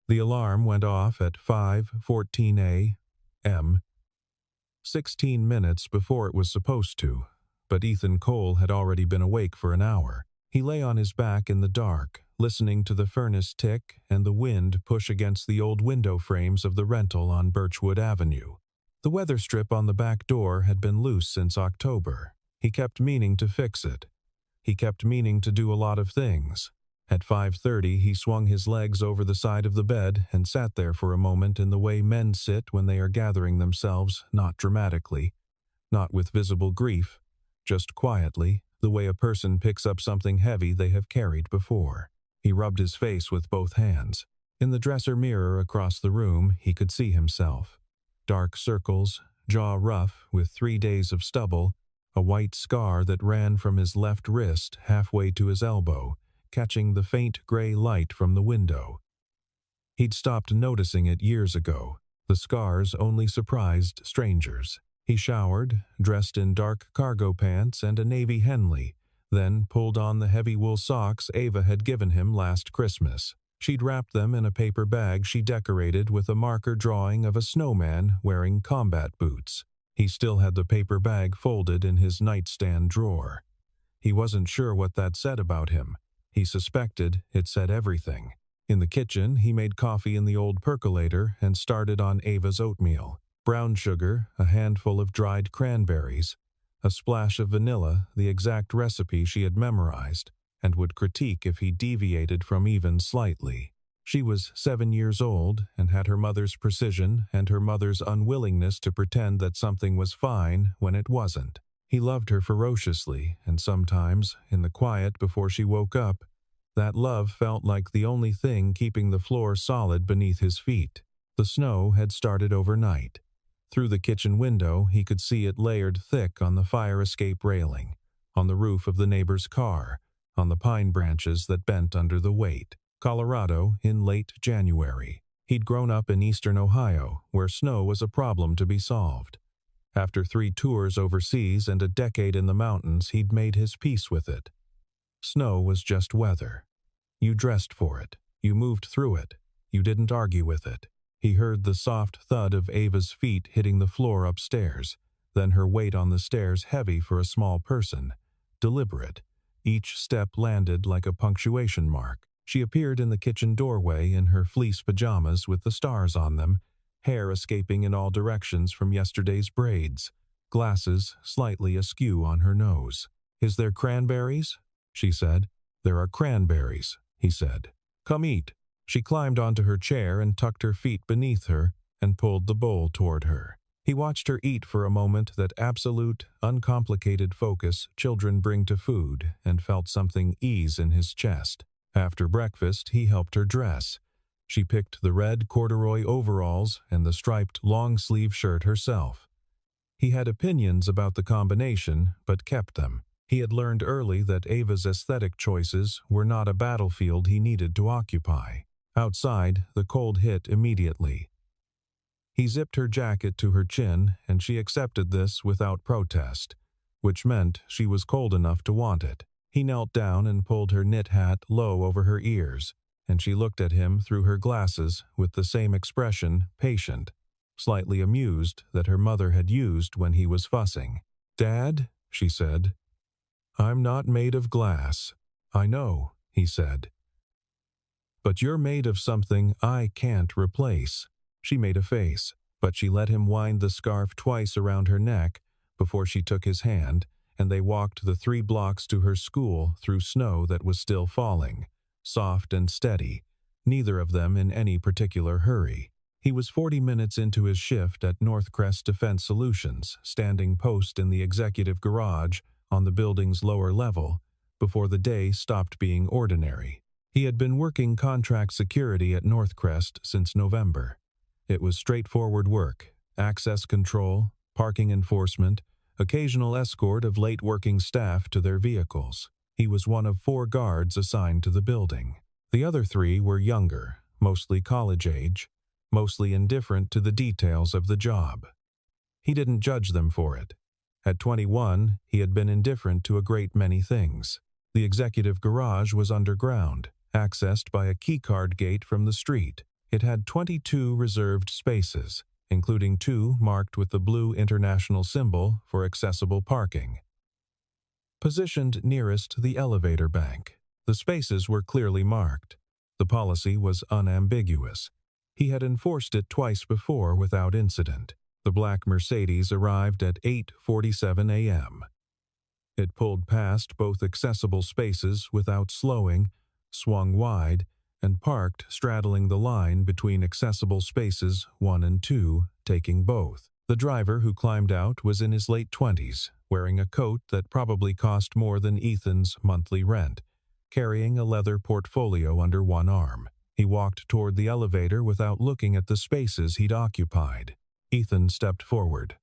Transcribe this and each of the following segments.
The alarm went off at 5:14 a.m., 16 minutes before it was supposed to, but Ethan Cole had already been awake for an hour. He lay on his back in the dark, listening to the furnace tick and the wind push against the old window frames of the rental on Birchwood Avenue. The weather strip on the back door had been loose since October. He kept meaning to fix it. He kept meaning to do a lot of things. At 5:30, he swung his legs over the side of the bed and sat there for a moment in the way men sit when they are gathering themselves, not dramatically, not with visible grief, just quietly, the way a person picks up something heavy they have carried before. He rubbed his face with both hands. In the dresser mirror across the room, he could see himself. Dark circles, jaw rough with 3 days of stubble, a white scar that ran from his left wrist halfway to his elbow, catching the faint gray light from the window. He'd stopped noticing it years ago. The scars only surprised strangers. He showered, dressed in dark cargo pants and a navy Henley, then pulled on the heavy wool socks Ava had given him last Christmas. She'd wrapped them in a paper bag she decorated with a marker drawing of a snowman wearing combat boots. He still had the paper bag folded in his nightstand drawer. He wasn't sure what that said about him. He suspected it said everything. In the kitchen, he made coffee in the old percolator and started on Ava's oatmeal. Brown sugar, a handful of dried cranberries, a splash of vanilla, the exact recipe she had memorized, and would critique if he deviated from even slightly. She was 7 years old and had her mother's precision and her mother's unwillingness to pretend that something was fine when it wasn't. He loved her ferociously, and sometimes, in the quiet before she woke up, that love felt like the only thing keeping the floor solid beneath his feet. The snow had started overnight. Through the kitchen window, he could see it layered thick on the fire escape railing, on the roof of the neighbor's car, on the pine branches that bent under the weight. Colorado in late January. He'd grown up in eastern Ohio, where snow was a problem to be solved. After 3 tours overseas and a decade in the mountains, he'd made his peace with it. Snow was just weather. You dressed for it. You moved through it. You didn't argue with it. He heard the soft thud of Ava's feet hitting the floor upstairs, then her weight on the stairs heavy for a small person, deliberate. Each step landed like a punctuation mark. She appeared in the kitchen doorway in her fleece pajamas with the stars on them, hair escaping in all directions from yesterday's braids, glasses slightly askew on her nose. "Is there cranberries?" she said. "There are cranberries," he said. "Come eat." She climbed onto her chair and tucked her feet beneath her and pulled the bowl toward her. He watched her eat for a moment that absolute, uncomplicated focus children bring to food and felt something ease in his chest. After breakfast, he helped her dress. She picked the red corduroy overalls and the striped long-sleeve shirt herself. He had opinions about the combination, but kept them. He had learned early that Ava's aesthetic choices were not a battlefield he needed to occupy. Outside, the cold hit immediately. He zipped her jacket to her chin, and she accepted this without protest, which meant she was cold enough to want it. He knelt down and pulled her knit hat low over her ears, and she looked at him through her glasses with the same expression, patient, slightly amused that her mother had used when he was fussing. "Dad," she said, "I'm not made of glass." "I know," he said. "But you're made of something I can't replace." She made a face, but she let him wind the scarf twice around her neck before she took his hand, and they walked the 3 blocks to her school through snow that was still falling, soft and steady, neither of them in any particular hurry. He was 40 minutes into his shift at Northcrest Defense Solutions, standing post in the executive garage on the building's lower level, before the day stopped being ordinary. He had been working contract security at Northcrest since November. It was straightforward work, access control, parking enforcement, occasional escort of late working staff to their vehicles. He was one of 4 guards assigned to the building. The other 3 were younger, mostly college age, mostly indifferent to the details of the job. He didn't judge them for it. At 21, he had been indifferent to a great many things. The executive garage was underground, accessed by a keycard gate from the street. It had 22 reserved spaces, including 2 marked with the blue international symbol for accessible parking. Positioned nearest the elevator bank, the spaces were clearly marked. The policy was unambiguous. He had enforced it twice before without incident. The black Mercedes arrived at 8:47 a.m. It pulled past both accessible spaces without slowing, swung wide, and parked straddling the line between accessible spaces 1 and 2, taking both. The driver who climbed out was in his late 20s, wearing a coat that probably cost more than Ethan's monthly rent, carrying a leather portfolio under one arm. He walked toward the elevator without looking at the spaces he'd occupied. Ethan stepped forward.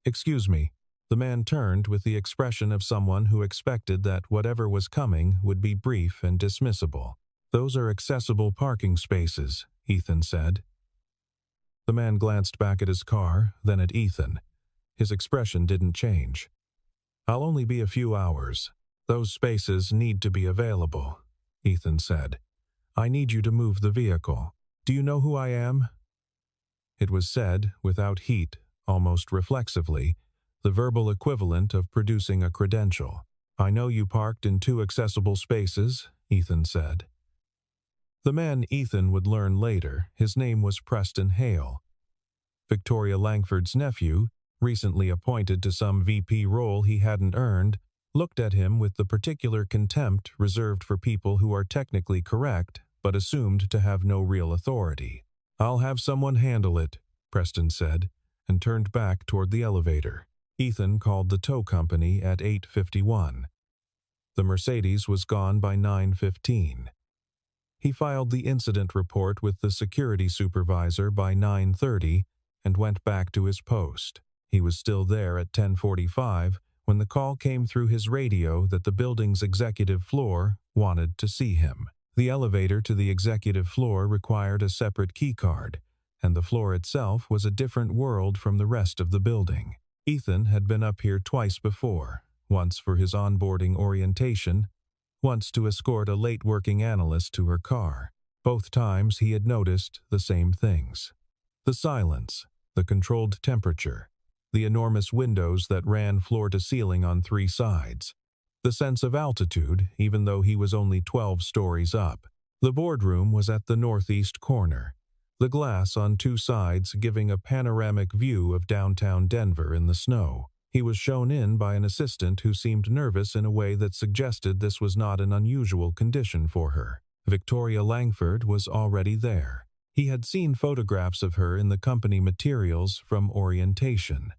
"Excuse me." The man turned with the expression of someone who expected that whatever was coming would be brief and dismissible. "Those are accessible parking spaces," Ethan said. The man glanced back at his car, then at Ethan. His expression didn't change. "I'll only be a few hours. Those spaces need to be available," Ethan said. "I need you to move the vehicle. Do you know who I am?" It was said, without heat, almost reflexively, the verbal equivalent of producing a credential. "I know you parked in 2 accessible spaces," Ethan said. The man Ethan would learn later, his name was Preston Hale. Victoria Langford's nephew, recently appointed to some VP role he hadn't earned, looked at him with the particular contempt reserved for people who are technically correct but assumed to have no real authority. "I'll have someone handle it," Preston said, and turned back toward the elevator. Ethan called the tow company at 8:51. The Mercedes was gone by 9:15. He filed the incident report with the security supervisor by 9:30 and went back to his post. He was still there at 10:45 when the call came through his radio that the building's executive floor wanted to see him. The elevator to the executive floor required a separate keycard, and the floor itself was a different world from the rest of the building. Ethan had been up here twice before, once for his onboarding orientation, once to escort a late-working analyst to her car. Both times he had noticed the same things. The silence, the controlled temperature, the enormous windows that ran floor to ceiling on 3 sides, the sense of altitude even though he was only 12 stories up. The boardroom was at the northeast corner, the glass on 2 sides giving a panoramic view of downtown Denver in the snow. He was shown in by an assistant who seemed nervous in a way that suggested this was not an unusual condition for her. Victoria Langford was already there. He had seen photographs of her in the company materials from orientation.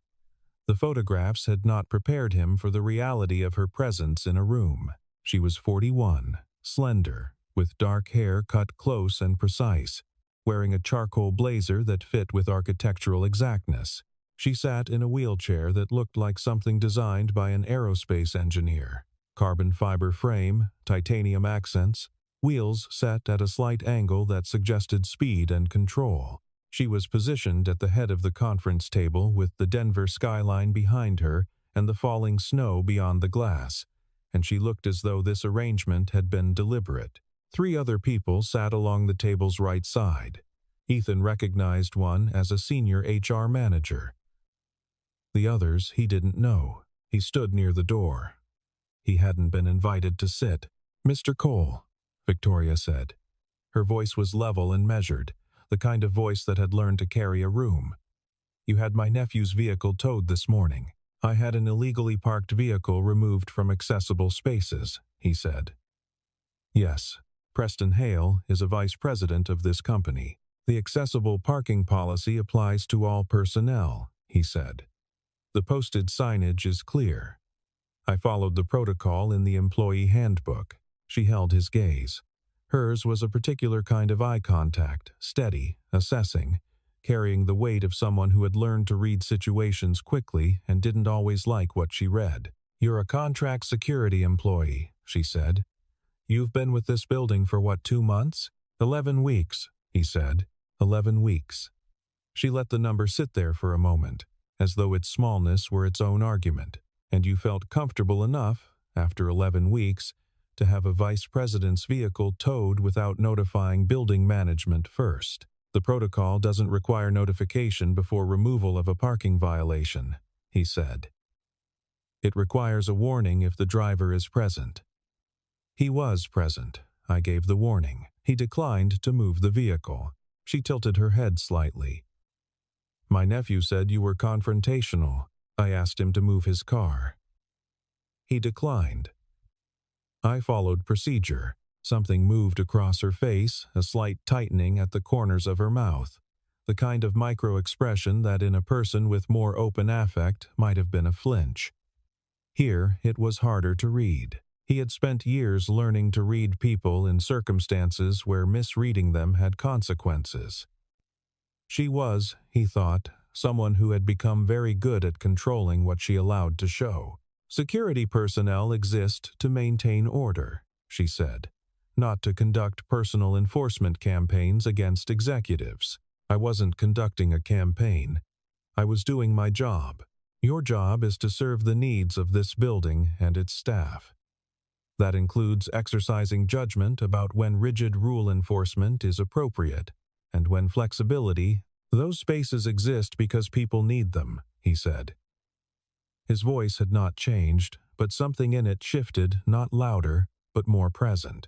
The photographs had not prepared him for the reality of her presence in a room. She was 41, slender, with dark hair cut close and precise, wearing a charcoal blazer that fit with architectural exactness. She sat in a wheelchair that looked like something designed by an aerospace engineer. Carbon fiber frame, titanium accents, wheels set at a slight angle that suggested speed and control. She was positioned at the head of the conference table with the Denver skyline behind her and the falling snow beyond the glass, and she looked as though this arrangement had been deliberate. 3 other people sat along the table's right side. Ethan recognized one as a senior HR manager. The others he didn't know. He stood near the door. He hadn't been invited to sit. "Mr. Cole," Victoria said. Her voice was level and measured, the kind of voice that had learned to carry a room. "You had my nephew's vehicle towed this morning. I had an illegally parked vehicle removed from accessible spaces," he said. "Yes, Preston Hale is a vice president of this company. The accessible parking policy applies to all personnel," he said. "The posted signage is clear. I followed the protocol in the employee handbook." She held his gaze. Hers was a particular kind of eye contact, steady, assessing, carrying the weight of someone who had learned to read situations quickly and didn't always like what she read. "You're a contract security employee," she said. "You've been with this building for what, 2 months?" 11 weeks, he said. 11 weeks. She let the number sit there for a moment, as though its smallness were its own argument. "And you felt comfortable enough, after 11 weeks, to have a vice president's vehicle towed without notifying building management first. The protocol doesn't require notification before removal of a parking violation, he said. It requires a warning if the driver is present. He was present. I gave the warning. He declined to move the vehicle. She tilted her head slightly. My nephew said you were confrontational. I asked him to move his car. He declined. I followed procedure. Something moved across her face, a slight tightening at the corners of her mouth, the kind of micro-expression that in a person with more open affect might have been a flinch. Here, it was harder to read. He had spent years learning to read people in circumstances where misreading them had consequences. She was, he thought, someone who had become very good at controlling what she allowed to show. Security personnel exist to maintain order, she said, not to conduct personal enforcement campaigns against executives. I wasn't conducting a campaign. I was doing my job. Your job is to serve the needs of this building and its staff. That includes exercising judgment about when rigid rule enforcement is appropriate, and when flexibility. Those spaces exist because people need them, he said. His voice had not changed, but something in it shifted, not louder, but more present.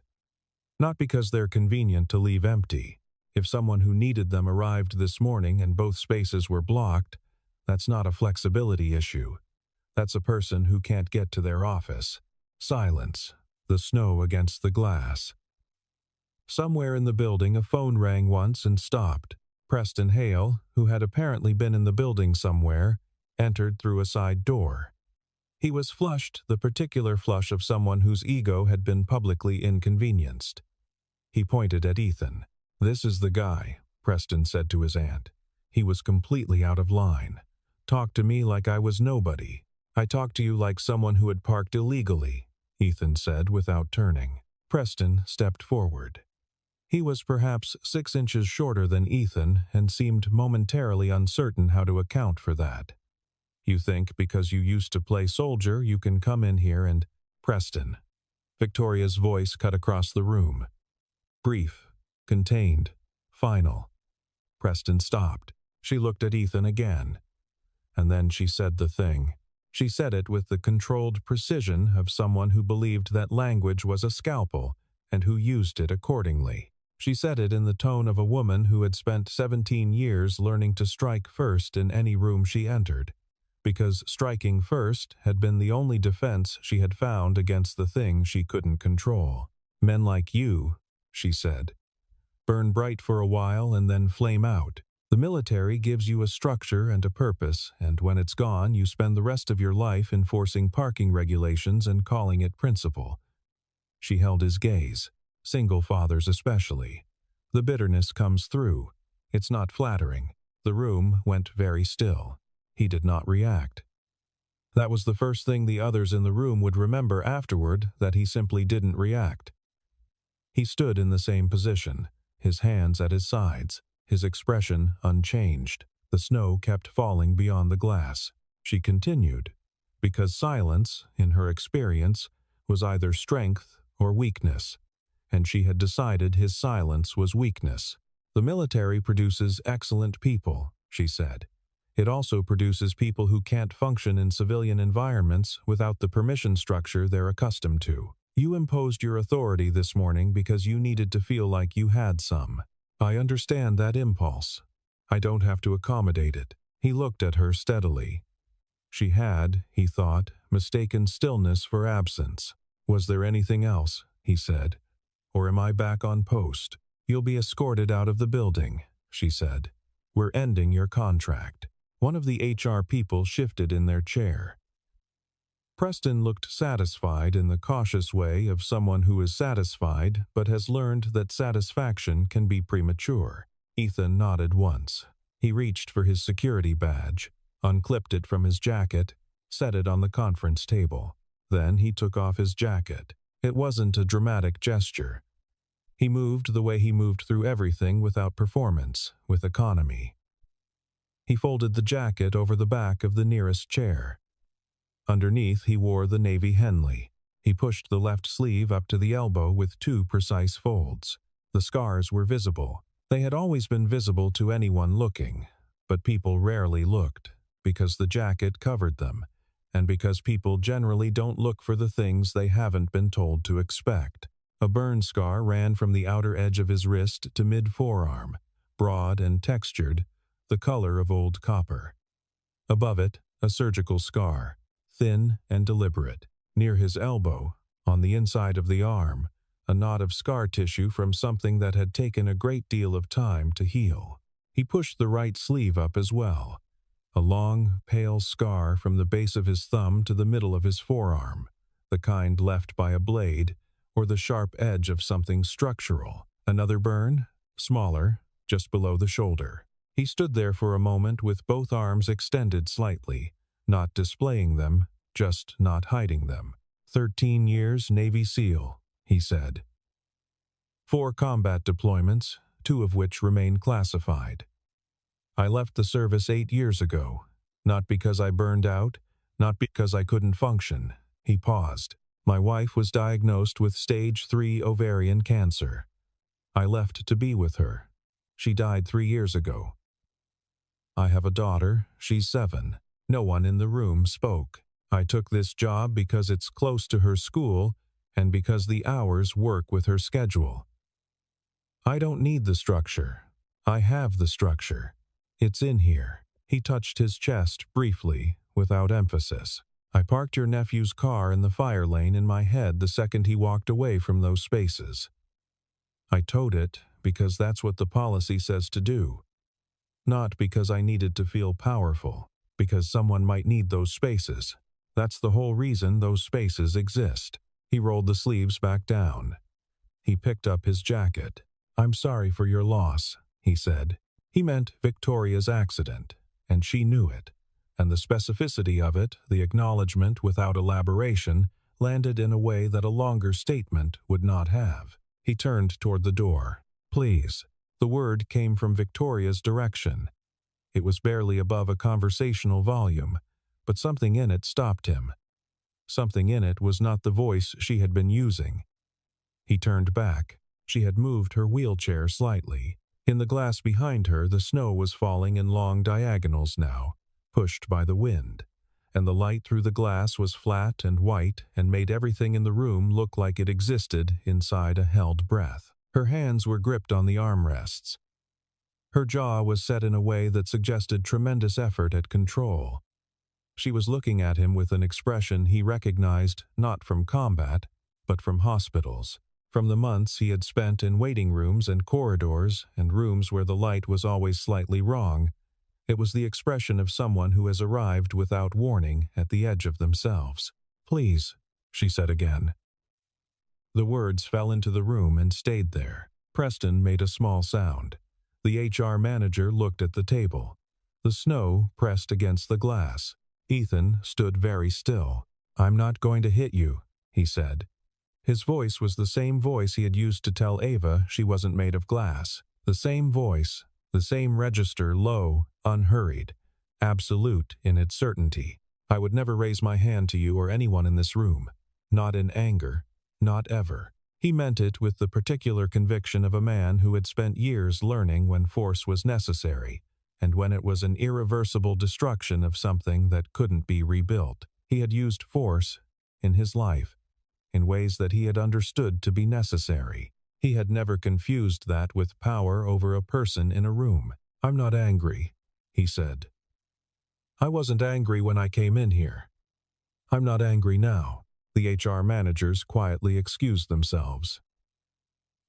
Not because they're convenient to leave empty. If someone who needed them arrived this morning and both spaces were blocked, that's not a flexibility issue. That's a person who can't get to their office. Silence. The snow against the glass. Somewhere in the building a phone rang once and stopped. Preston Hale, who had apparently been in the building somewhere, entered through a side door. He was flushed, the particular flush of someone whose ego had been publicly inconvenienced. He pointed at Ethan. This is the guy, Preston said to his aunt. He was completely out of line. Talked to me like I was nobody. I talked to you like someone who had parked illegally, Ethan said without turning. Preston stepped forward. He was perhaps 6 inches shorter than Ethan and seemed momentarily uncertain how to account for that. You think because you used to play soldier you can come in here and… Preston. Victoria's voice cut across the room. Brief, contained, final. Preston stopped. She looked at Ethan again. And then she said the thing. She said it with the controlled precision of someone who believed that language was a scalpel and who used it accordingly. She said it in the tone of a woman who had spent 17 years learning to strike first in any room she entered, because striking first had been the only defense she had found against the thing she couldn't control. Men like you, she said, burn bright for a while and then flame out. The military gives you a structure and a purpose, and when it's gone, you spend the rest of your life enforcing parking regulations and calling it principle. She held his gaze, single fathers especially. The bitterness comes through. It's not flattering. The room went very still. He did not react. That was the first thing the others in the room would remember afterward, that he simply didn't react. He stood in the same position, his hands at his sides, his expression unchanged. The snow kept falling beyond the glass. She continued, because silence, in her experience, was either strength or weakness, and she had decided his silence was weakness. The military produces excellent people, she said. It also produces people who can't function in civilian environments without the permission structure they're accustomed to. You imposed your authority this morning because you needed to feel like you had some. I understand that impulse. I don't have to accommodate it. He looked at her steadily. She had, he thought, mistaken stillness for absence. Was there anything else, he said. Or am I back on post? You'll be escorted out of the building, she said. We're ending your contract. One of the HR people shifted in their chair. Preston looked satisfied in the cautious way of someone who is satisfied but has learned that satisfaction can be premature. Ethan nodded once. He reached for his security badge, unclipped it from his jacket, set it on the conference table. Then he took off his jacket. It wasn't a dramatic gesture. He moved the way he moved through everything without performance, with economy. He folded the jacket over the back of the nearest chair. Underneath he wore the navy Henley. He pushed the left sleeve up to the elbow with 2 precise folds. The scars were visible. They had always been visible to anyone looking, but people rarely looked, because the jacket covered them, and because people generally don't look for the things they haven't been told to expect. A burn scar ran from the outer edge of his wrist to mid-forearm, broad and textured, the color of old copper. Above it, a surgical scar, thin and deliberate. Near his elbow, on the inside of the arm, a knot of scar tissue from something that had taken a great deal of time to heal. He pushed the right sleeve up as well. A long, pale scar from the base of his thumb to the middle of his forearm, the kind left by a blade or the sharp edge of something structural. Another burn, smaller, just below the shoulder. He stood there for a moment with both arms extended slightly, not displaying them, just not hiding them. 13 years Navy SEAL, he said. 4 combat deployments, 2 of which remain classified. I left the service 8 years ago, not because I burned out, not because I couldn't function. He paused. My wife was diagnosed with stage 3 ovarian cancer. I left to be with her. She died 3 years ago. I have a daughter, she's 7. No one in the room spoke. I took this job because it's close to her school and because the hours work with her schedule. I don't need the structure. I have the structure. It's in here. He touched his chest briefly, without emphasis. I parked your nephew's car in the fire lane in my head the second he walked away from those spaces. I towed it because that's what the policy says to do. Not because I needed to feel powerful, because someone might need those spaces. That's the whole reason those spaces exist. He rolled the sleeves back down. He picked up his jacket. I'm sorry for your loss, he said. He meant Victoria's accident, and she knew it. And the specificity of it, the acknowledgement without elaboration, landed in a way that a longer statement would not have. He turned toward the door. Please. The word came from Victoria's direction. It was barely above a conversational volume, but something in it stopped him. Something in it was not the voice she had been using. He turned back. She had moved her wheelchair slightly. In the glass behind her, the snow was falling in long diagonals now, pushed by the wind, and the light through the glass was flat and white and made everything in the room look like it existed inside a held breath. Her hands were gripped on the armrests. Her jaw was set in a way that suggested tremendous effort at control. She was looking at him with an expression he recognized not from combat, but from hospitals, from the months he had spent in waiting rooms and corridors and rooms where the light was always slightly wrong. It was the expression of someone who has arrived without warning at the edge of themselves. Please, she said again. The words fell into the room and stayed there. Preston made a small sound. The HR manager looked at the table. The snow pressed against the glass. Ethan stood very still. I'm not going to hit you, he said. His voice was the same voice he had used to tell Ava she wasn't made of glass. The same voice, the same register, low, unhurried, absolute in its certainty. I would never raise my hand to you or anyone in this room. Not in anger. Not ever. He meant it with the particular conviction of a man who had spent years learning when force was necessary, and when it was an irreversible destruction of something that couldn't be rebuilt. He had used force in his life, in ways that he had understood to be necessary. He had never confused that with power over a person in a room. I'm not angry, he said. I wasn't angry when I came in here. I'm not angry now. The HR managers quietly excused themselves.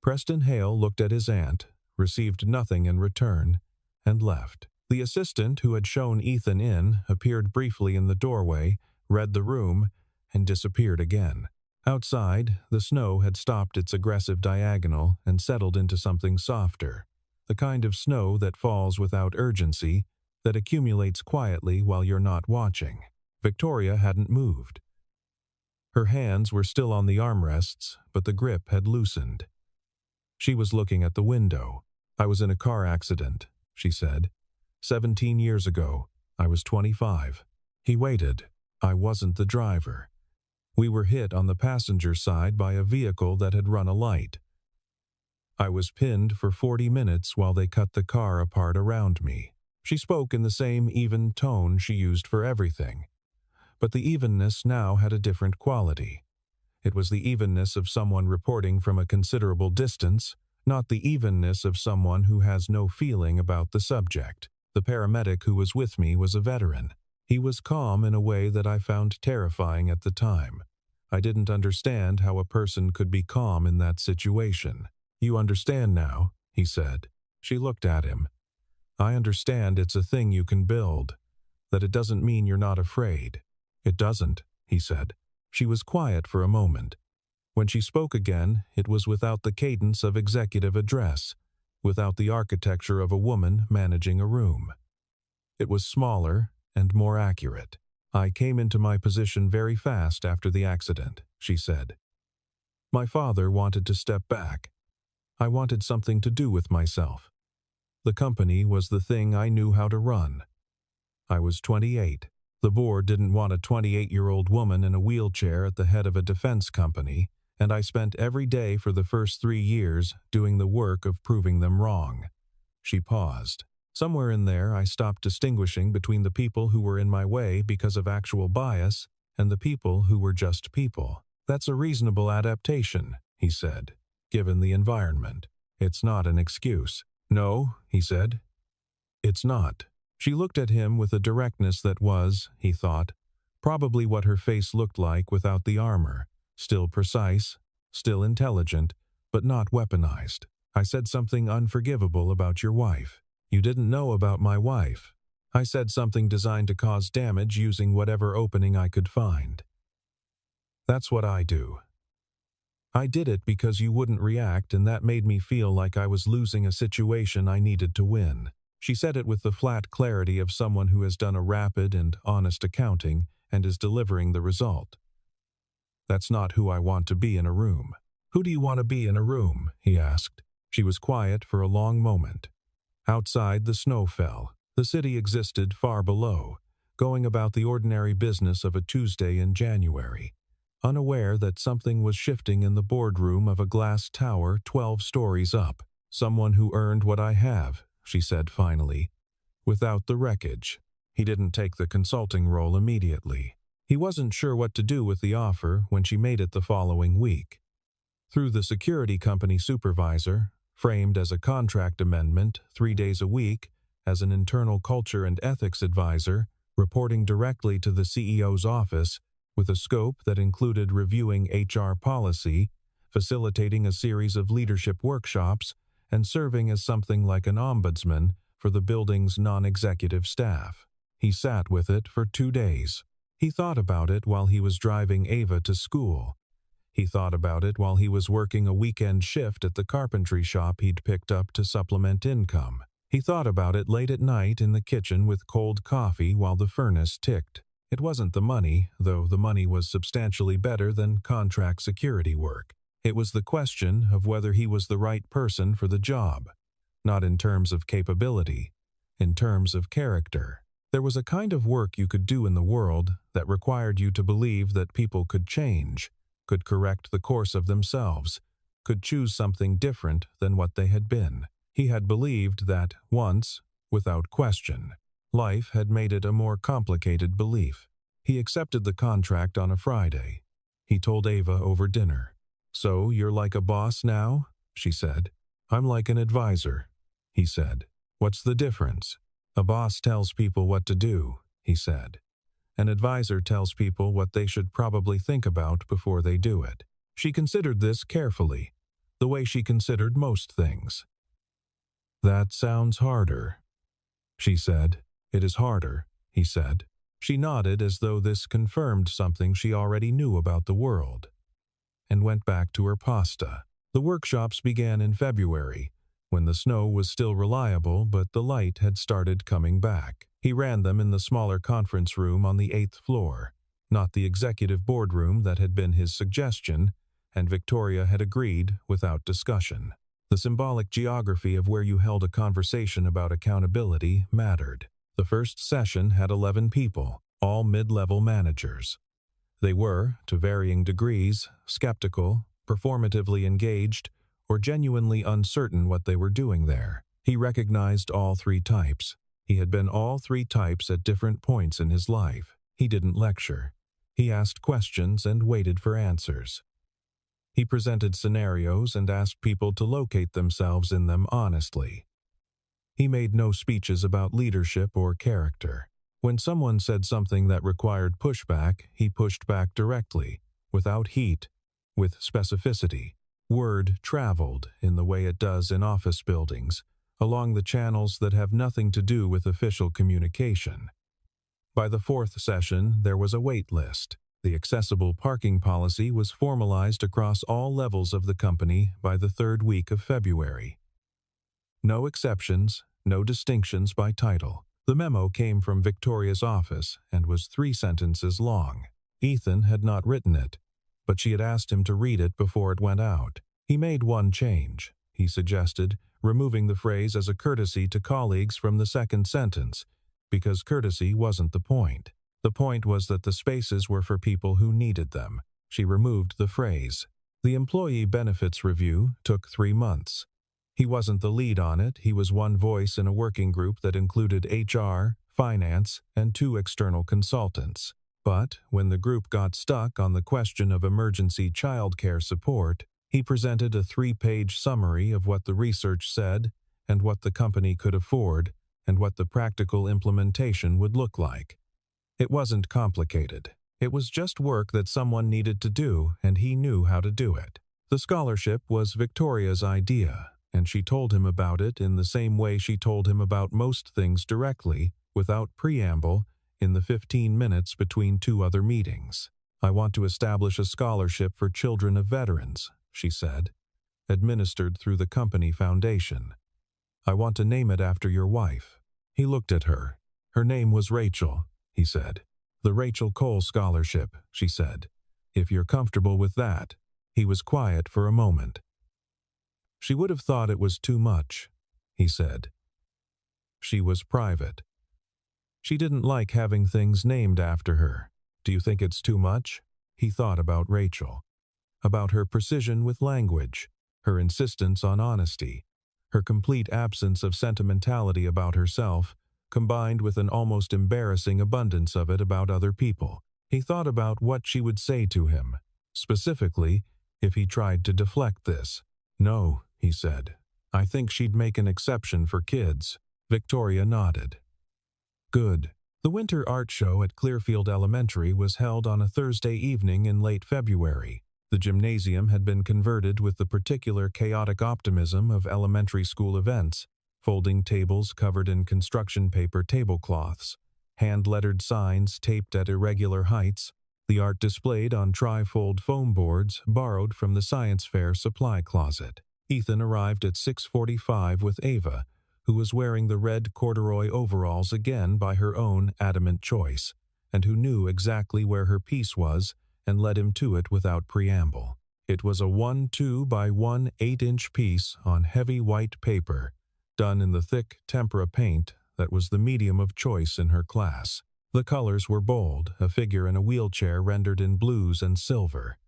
Preston Hale looked at his aunt, received nothing in return, and left. The assistant who had shown Ethan in appeared briefly in the doorway, read the room, and disappeared again. Outside, the snow had stopped its aggressive diagonal and settled into something softer, the kind of snow that falls without urgency, that accumulates quietly while you're not watching. Victoria hadn't moved. Her hands were still on the armrests, but the grip had loosened. She was looking at the window. I was in a car accident, she said. 17 years ago. I was 25. He waited. I wasn't the driver. We were hit on the passenger side by a vehicle that had run a light. I was pinned for 40 minutes while they cut the car apart around me. She spoke in the same even tone she used for everything. But the evenness now had a different quality. It was the evenness of someone reporting from a considerable distance, not the evenness of someone who has no feeling about the subject. The paramedic who was with me was a veteran. He was calm in a way that I found terrifying at the time. I didn't understand how a person could be calm in that situation. "You understand now," he said. She looked at him. "I understand it's a thing you can build, that it doesn't mean you're not afraid." "It doesn't," he said. She was quiet for a moment. When she spoke again, it was without the cadence of executive address, without the architecture of a woman managing a room. It was smaller and more accurate. "I came into my position very fast after the accident," she said. "My father wanted to step back. I wanted something to do with myself. The company was the thing I knew how to run. I was 28. The board didn't want a 28-year-old woman in a wheelchair at the head of a defense company, and I spent every day for the first 3 years doing the work of proving them wrong." She paused. Somewhere in there, I stopped distinguishing between the people who were in my way because of actual bias and the people who were just people. "That's a reasonable adaptation," he said, "given the environment. It's not an excuse." "No," he said. "It's not." She looked at him with a directness that was, he thought, probably what her face looked like without the armor, still precise, still intelligent, but not weaponized. "I said something unforgivable about your wife. You didn't know about my wife. I said something designed to cause damage using whatever opening I could find. That's what I do. I did it because you wouldn't react, and that made me feel like I was losing a situation I needed to win." She said it with the flat clarity of someone who has done a rapid and honest accounting and is delivering the result. "That's not who I want to be in a room." "Who do you want to be in a room?" he asked. She was quiet for a long moment. Outside, the snow fell. The city existed far below, going about the ordinary business of a Tuesday in January, unaware that something was shifting in the boardroom of a glass tower 12 stories up. "Someone who earned what I have," she said finally, "without the wreckage." He didn't take the consulting role immediately. He wasn't sure what to do with the offer when she made it the following week. Through the security company supervisor, framed as a contract amendment 3 days a week, as an internal culture and ethics advisor, reporting directly to the CEO's office, with a scope that included reviewing HR policy, facilitating a series of leadership workshops, and serving as something like an ombudsman for the building's non-executive staff. He sat with it for 2 days. He thought about it while he was driving Ava to school. He thought about it while he was working a weekend shift at the carpentry shop he'd picked up to supplement income. He thought about it late at night in the kitchen with cold coffee while the furnace ticked. It wasn't the money, though the money was substantially better than contract security work. It was the question of whether he was the right person for the job, not in terms of capability, in terms of character. There was a kind of work you could do in the world that required you to believe that people could change, could correct the course of themselves, could choose something different than what they had been. He had believed that once, without question. Life had made it a more complicated belief. He accepted the contract on a Friday. He told Ava over dinner. "So you're like a boss now?" she said. "I'm like an advisor," he said. "What's the difference?" "A boss tells people what to do," he said. "An advisor tells people what they should probably think about before they do it." She considered this carefully, the way she considered most things. "That sounds harder," she said. "It is harder," he said. She nodded as though this confirmed something she already knew about the world, and went back to her pasta. The workshops began in February, when the snow was still reliable but the light had started coming back. He ran them in the smaller conference room on the 8th floor, not the executive boardroom that had been his suggestion, and Victoria had agreed without discussion. The symbolic geography of where you held a conversation about accountability mattered. The first session had 11 people, all mid-level managers. They were, to varying degrees, skeptical, performatively engaged, or genuinely uncertain what they were doing there. He recognized all three types. He had been all three types at different points in his life. He didn't lecture. He asked questions and waited for answers. He presented scenarios and asked people to locate themselves in them honestly. He made no speeches about leadership or character. When someone said something that required pushback, he pushed back directly, without heat, with specificity. Word traveled in the way it does in office buildings, along the channels that have nothing to do with official communication. By the fourth session, there was a wait list. The accessible parking policy was formalized across all levels of the company by the third week of February. No exceptions, no distinctions by title. The memo came from Victoria's office and was 3 sentences long. Ethan had not written it, but she had asked him to read it before it went out. He made one change, he suggested, removing the phrase as a courtesy to colleagues from the second sentence, because courtesy wasn't the point. The point was that the spaces were for people who needed them. She removed the phrase. The employee benefits review took 3 months. He wasn't the lead on it. He was one voice in a working group that included HR, finance, and 2 external consultants. But when the group got stuck on the question of emergency childcare support, he presented a 3-page summary of what the research said and what the company could afford and what the practical implementation would look like. It wasn't complicated. It was just work that someone needed to do, and he knew how to do it. The scholarship was Victoria's idea, and she told him about it in the same way she told him about most things directly, without preamble, in the 15 minutes between 2 other meetings. "I want to establish a scholarship for children of veterans," she said, "administered through the company foundation. I want to name it after your wife." He looked at her. "Her name was Rachel," he said. "The Rachel Cole Scholarship," she said. "If you're comfortable with that." He was quiet for a moment. "She would have thought it was too much," he said. She was private. She didn't like having things named after her. "Do you think it's too much?" He thought about Rachel, about her precision with language, her insistence on honesty, her complete absence of sentimentality about herself, combined with an almost embarrassing abundance of it about other people. He thought about what she would say to him, specifically, if he tried to deflect this. "No," he said. "I think she'd make an exception for kids." Victoria nodded. "Good." The winter art show at Clearfield Elementary was held on a Thursday evening in late February. The gymnasium had been converted with the particular chaotic optimism of elementary school events, folding tables covered in construction paper tablecloths, hand-lettered signs taped at irregular heights, the art displayed on tri-fold foam boards borrowed from the science fair supply closet. Ethan arrived at 6:45 with Ava, who was wearing the red corduroy overalls again by her own adamant choice, and who knew exactly where her piece was and led him to it without preamble. It was a 1-2 by 1 8-inch piece on heavy white paper, done in the thick tempera paint that was the medium of choice in her class. The colors were bold, a figure in a wheelchair rendered in blues and silver,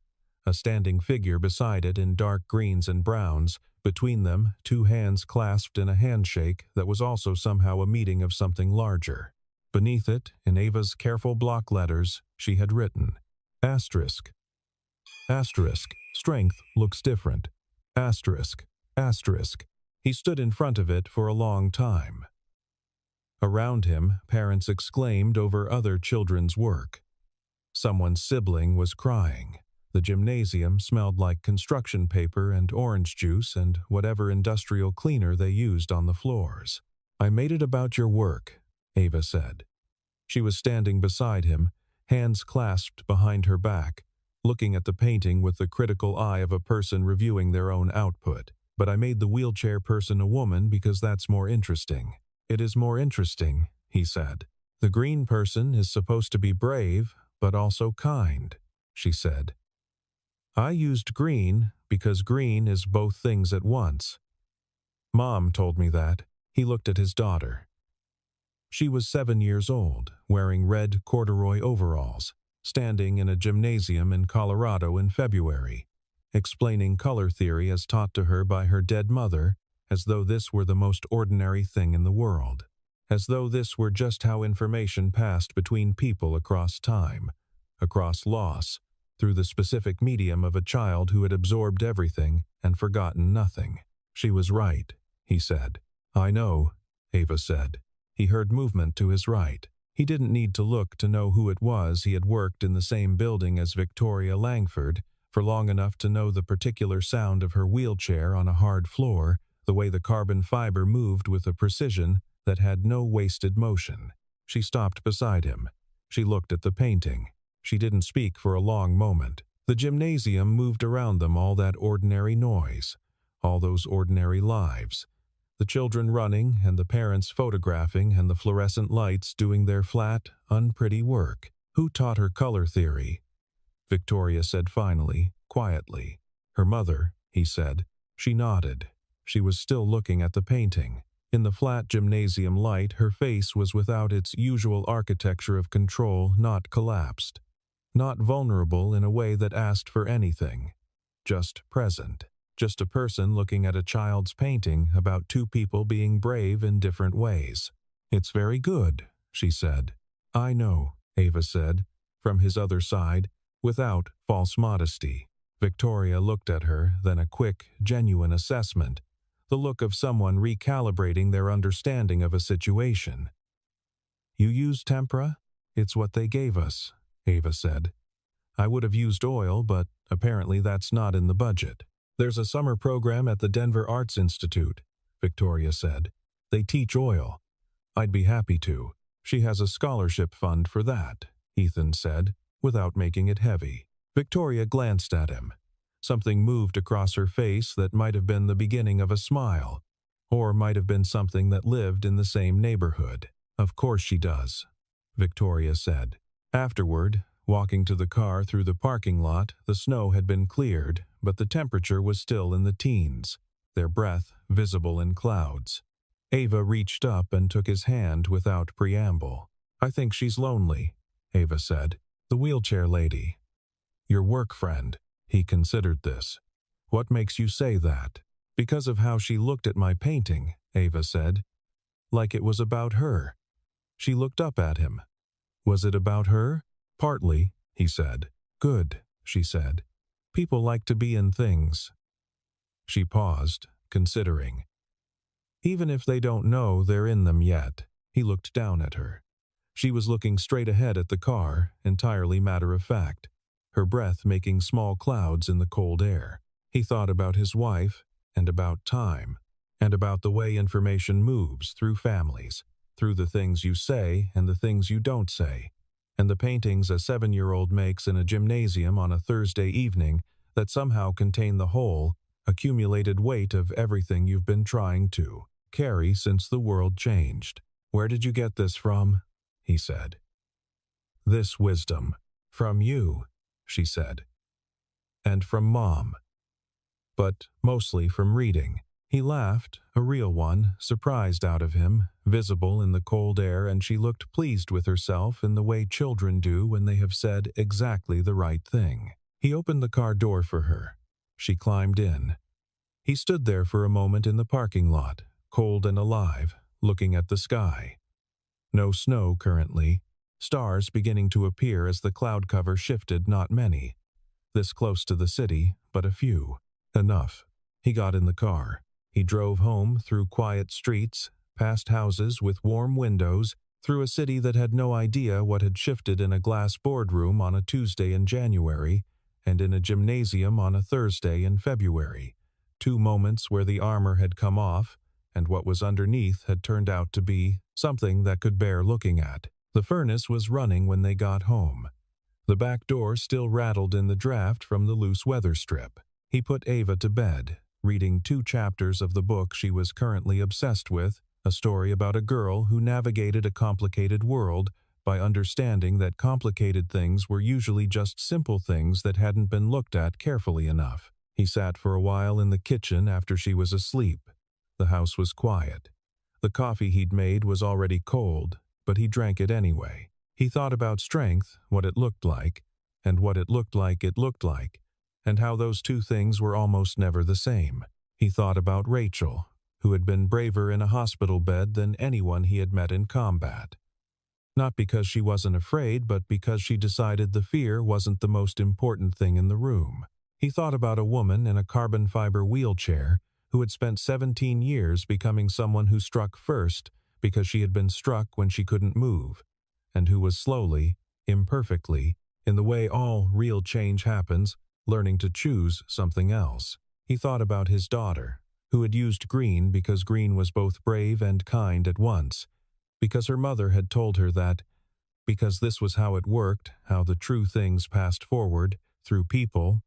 a standing figure beside it in dark greens and browns, between them 2 hands clasped in a handshake that was also somehow a meeting of something larger. Beneath it, in Ava's careful block letters, she had written, "Asterisk. Asterisk. Strength looks different. Asterisk. Asterisk." He stood in front of it for a long time. Around him, parents exclaimed over other children's work. Someone's sibling was crying. The gymnasium smelled like construction paper and orange juice and whatever industrial cleaner they used on the floors. "I made it about your work," Ava said. She was standing beside him, hands clasped behind her back, looking at the painting with the critical eye of a person reviewing their own output. "But I made the wheelchair person a woman because that's more interesting." "It is more interesting," he said. "The green person is supposed to be brave, but also kind," she said. "I used green because green is both things at once. Mom told me that." He looked at his daughter. She was 7 years old, wearing red corduroy overalls. standing in a gymnasium in Colorado in February, explaining color theory as taught to her by her dead mother, as though this were the most ordinary thing in the world, as though this were just how information passed between people across time, across loss, through the specific medium of a child who had absorbed everything and forgotten nothing. She was right, he said. I know, Ava said. He heard movement to his right. He didn't need to look to know who it was. He had worked in the same building as Victoria Langford for long enough to know the particular sound of her wheelchair on a hard floor, the way the carbon fiber moved with a precision that had no wasted motion. She stopped beside him. She looked at the painting. She didn't speak for a long moment. The gymnasium moved around them, all that ordinary noise, all those ordinary lives. The children running and the parents photographing and the fluorescent lights doing their flat, unpretty work. Who taught her color theory? Victoria said finally, quietly. Her mother, he said. She nodded. She was still looking at the painting. In the flat gymnasium light, her face was without its usual architecture of control, not collapsed. Not vulnerable in a way that asked for anything. Just present. Just a person looking at a child's painting about two people being brave in different ways. It's very good, she said. I know, Ava said, from his other side, without false modesty. Victoria looked at her, then a quick, genuine assessment, the look of someone recalibrating their understanding of a situation. You use tempera? It's what they gave us, Ava said. I would have used oil, but apparently that's not in the budget. There's a summer program at the Denver Arts Institute, Victoria said. They teach oil. I'd be happy to. She has a scholarship fund for that, Ethan said, without making it heavy. Victoria glanced at him. Something moved across her face that might have been the beginning of a smile, or might have been something that lived in the same neighborhood. Of course she does, Victoria said. Afterward, walking to the car through the parking lot, the snow had been cleared, but the temperature was still in the teens, their breath visible in clouds. Ava reached up and took his hand without preamble. I think she's lonely, Ava said. The wheelchair lady. Your work friend. He considered this. What makes you say that? Because of how she looked at my painting, Ava said. Like it was about her. She looked up at him. Was it about her? Partly, he said. Good, she said. People like to be in things. She paused, considering. Even if they don't know they're in them yet. He looked down at her. She was looking straight ahead at the car, entirely matter of fact, her breath making small clouds in the cold air. He thought about his wife, and about time, and about the way information moves through families, through the things you say and the things you don't say, and the paintings a 7-year-old makes in a gymnasium on a Thursday evening that somehow contain the whole, accumulated weight of everything you've been trying to carry since the world changed. Where did you get this from? He said. This wisdom. From you, she said. And from Mom. But mostly from reading. He laughed, a real one, surprised out of him, visible in the cold air, and she looked pleased with herself in the way children do when they have said exactly the right thing. He opened the car door for her. She climbed in. He stood there for a moment in the parking lot, cold and alive, looking at the sky. No snow currently, stars beginning to appear as the cloud cover shifted, not many. This close to the city, but a few. Enough. He got in the car. He drove home through quiet streets, past houses with warm windows, through a city that had no idea what had shifted in a glass boardroom on a Tuesday in January, and in a gymnasium on a Thursday in February. 2 moments where the armor had come off, and what was underneath had turned out to be something that could bear looking at. The furnace was running when they got home. The back door still rattled in the draft from the loose weather strip. He put Ava to bed, reading 2 chapters of the book she was currently obsessed with, a story about a girl who navigated a complicated world by understanding that complicated things were usually just simple things that hadn't been looked at carefully enough. He sat for a while in the kitchen after she was asleep. The house was quiet. The coffee he'd made was already cold, but he drank it anyway. He thought about strength, what it looked like, and what it looked like, and how those two things were almost never the same. He thought about Rachel, who had been braver in a hospital bed than anyone he had met in combat. Not because she wasn't afraid, but because she decided the fear wasn't the most important thing in the room. He thought about a woman in a carbon fiber wheelchair who had spent 17 years becoming someone who struck first because she had been struck when she couldn't move, and who was slowly, imperfectly, in the way all real change happens, learning to choose something else. He thought about his daughter, who had used green because green was both brave and kind at once, because her mother had told her that, because this was how it worked, how the true things passed forward, through people,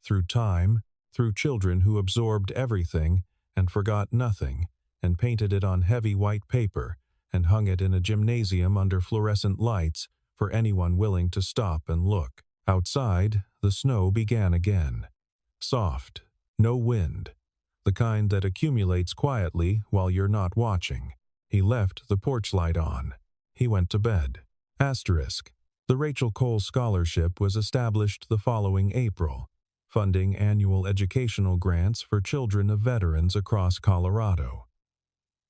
through time, through children who absorbed everything and forgot nothing, and painted it on heavy white paper, and hung it in a gymnasium under fluorescent lights for anyone willing to stop and look. Outside, the snow began again. Soft, no wind, the kind that accumulates quietly while you're not watching. He left the porch light on. He went to bed. Asterisk. The Rachel Cole Scholarship was established the following April, funding annual educational grants for children of veterans across Colorado.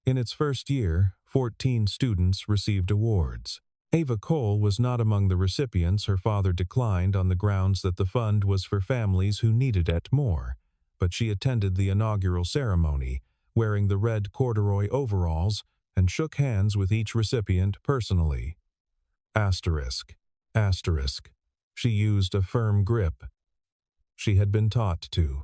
In its first year, 14 students received awards. Ava Cole was not among the recipients. Her father declined on the grounds that the fund was for families who needed it more, but she attended the inaugural ceremony, wearing the red corduroy overalls, and shook hands with each recipient personally. Asterisk. Asterisk. She used a firm grip. She had been taught to.